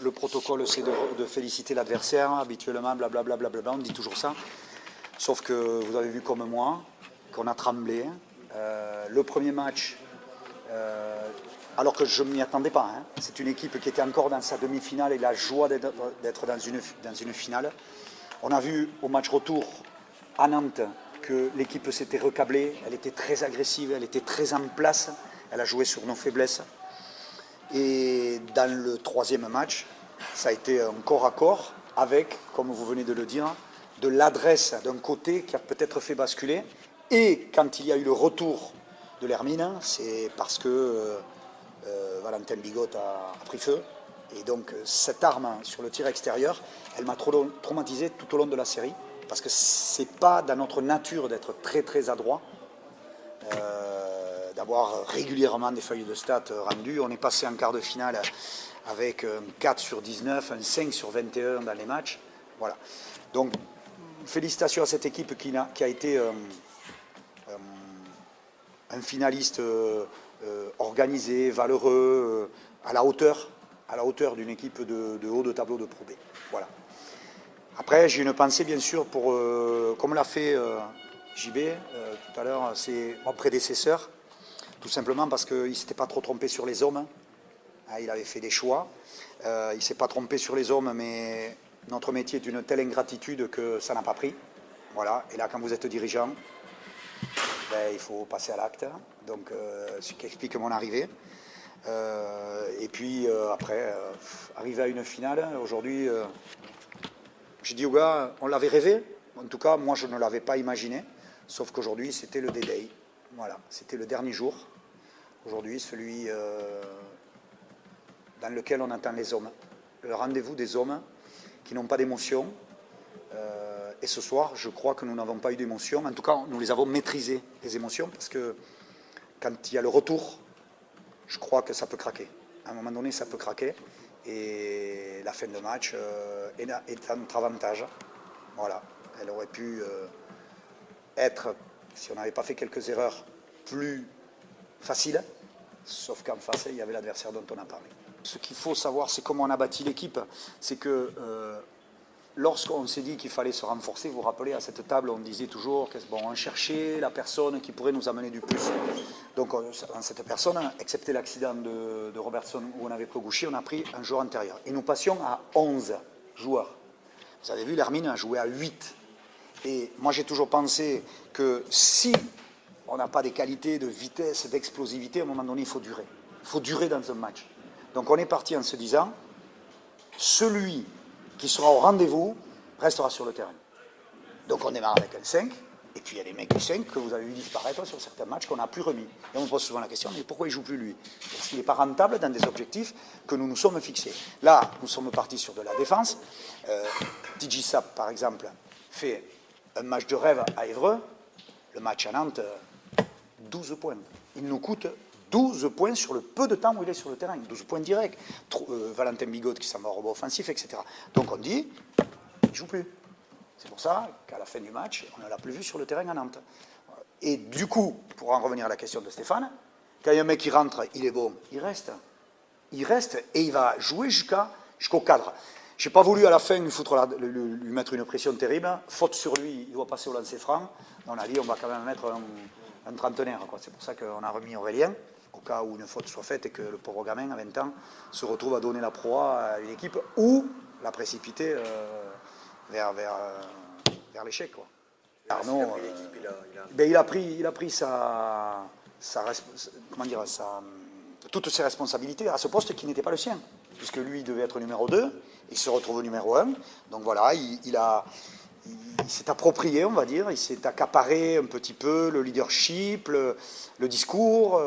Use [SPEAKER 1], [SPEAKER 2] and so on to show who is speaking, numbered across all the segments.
[SPEAKER 1] le protocole, c'est de féliciter l'adversaire, habituellement, blablabla, on dit toujours ça. Sauf que vous avez vu comme moi, qu'on a tremblé. Le premier match, alors que je ne m'y attendais pas, hein. C'est une équipe qui était encore dans sa demi-finale et la joie d'être dans une finale. On a vu au match retour à Nantes que l'équipe s'était recablée, elle était très agressive, elle était très en place, elle a joué sur nos faiblesses. Et dans le troisième match, ça a été un corps à corps avec, comme vous venez de le dire, de l'adresse d'un côté qui a peut-être fait basculer. Et quand il y a eu le retour de l'Hermine, c'est parce que Valentin Bigot a pris feu. Et donc cette arme sur le tir extérieur, elle m'a traumatisé tout au long de la série. Parce que c'est pas dans notre nature d'être très très adroit. D'avoir régulièrement des feuilles de stats rendues. On est passé en quart de finale avec un 4 sur 19, un 5 sur 21 dans les matchs. Voilà. Donc, félicitations à cette équipe qui a été un finaliste organisé, valeureux, à la hauteur d'une équipe de haut de tableau de Pro B. Voilà. Après, j'ai une pensée, bien sûr, pour, comme l'a fait JB tout à l'heure, c'est mon prédécesseur. Tout simplement parce qu'il ne s'était pas trop trompé sur les hommes. Il avait fait des choix. Il ne s'est pas trompé sur les hommes, mais notre métier est d'une telle ingratitude que ça n'a pas pris. Voilà. Et là, quand vous êtes dirigeant, il faut passer à l'acte. Donc, ce qui explique mon arrivée. Et puis, après, arriver à une finale, aujourd'hui, j'ai dit aux gars, on l'avait rêvé. En tout cas, moi, je ne l'avais pas imaginé. Sauf qu'aujourd'hui, c'était le D-Day. Voilà, c'était le dernier jour. Aujourd'hui, celui dans lequel on attend les hommes. Le rendez-vous des hommes qui n'ont pas d'émotion. Et ce soir, je crois que nous n'avons pas eu d'émotion. En tout cas, nous les avons maîtrisées, les émotions, parce que quand il y a le retour, je crois que ça peut craquer. À un moment donné, ça peut craquer. Et la fin de match est à notre avantage. Voilà, elle aurait pu être, si on n'avait pas fait quelques erreurs, plus facile, sauf qu'en face, il y avait l'adversaire dont on a parlé. Ce qu'il faut savoir, c'est comment on a bâti l'équipe. C'est que lorsqu'on s'est dit qu'il fallait se renforcer, vous vous rappelez, à cette table, on disait toujours qu'on cherchait la personne qui pourrait nous amener du plus. Donc, cette personne, excepté l'accident de Robertson où on avait pris Goucher, on a pris un joueur antérieur. Et nous passions à 11 joueurs. Vous avez vu, l'Hermine a joué à 8. Et moi, j'ai toujours pensé que si on n'a pas des qualités de vitesse, d'explosivité, à un moment donné, il faut durer. Il faut durer dans un match. Donc, on est parti en se disant, celui qui sera au rendez-vous restera sur le terrain. Donc, on démarre avec un 5. Et puis, il y a des mecs du 5 que vous avez vu disparaître sur certains matchs qu'on n'a plus remis. Et on me pose souvent la question, mais pourquoi il ne joue plus lui? Parce qu'il n'est pas rentable dans des objectifs que nous nous sommes fixés. Là, nous sommes partis sur de la défense. TJ Sapp, par exemple, fait un match de rêve à Évreux. Le match à Nantes, 12 points. Il nous coûte 12 points sur le peu de temps où il est sur le terrain. 12 points directs. Valentin Bigot qui s'en va au rebond offensif, etc. Donc on dit, il ne joue plus. C'est pour ça qu'à la fin du match, on ne l'a plus vu sur le terrain à Nantes. Et du coup, pour en revenir à la question de Stéphane, quand il y a un mec qui rentre, il est bon, il reste. Il reste et il va jouer jusqu'au cadre. Je n'ai pas voulu à la fin lui mettre une pression terrible. Faute sur lui, il doit passer au lancer franc. On a dit on va quand même mettre un trentenaire. C'est pour ça qu'on a remis Aurélien, au cas où une faute soit faite et que le pauvre gamin à 20 ans se retrouve à donner la proie à une équipe ou la précipiter vers l'échec. Arnaud, il a pris toutes ses responsabilités à ce poste qui n'était pas le sien, puisque lui il devait être numéro 2, il se retrouve numéro 1, donc voilà, il s'est approprié, on va dire, il s'est accaparé un petit peu le leadership, le discours.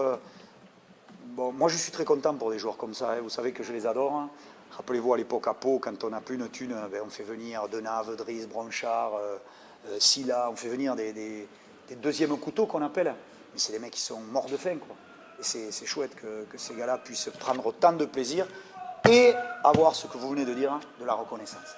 [SPEAKER 1] Bon, moi je suis très content pour des joueurs comme ça, vous savez que je les adore. Hein. Rappelez-vous à l'époque à Pau, quand on n'a plus une thune, on fait venir Denave, Driss, Bronchard, Silla, on fait venir des deuxièmes couteaux qu'on appelle. Mais c'est des mecs qui sont morts de faim, quoi. Et c'est chouette que ces gars-là puissent prendre autant de plaisir et avoir ce que vous venez de dire, de la reconnaissance.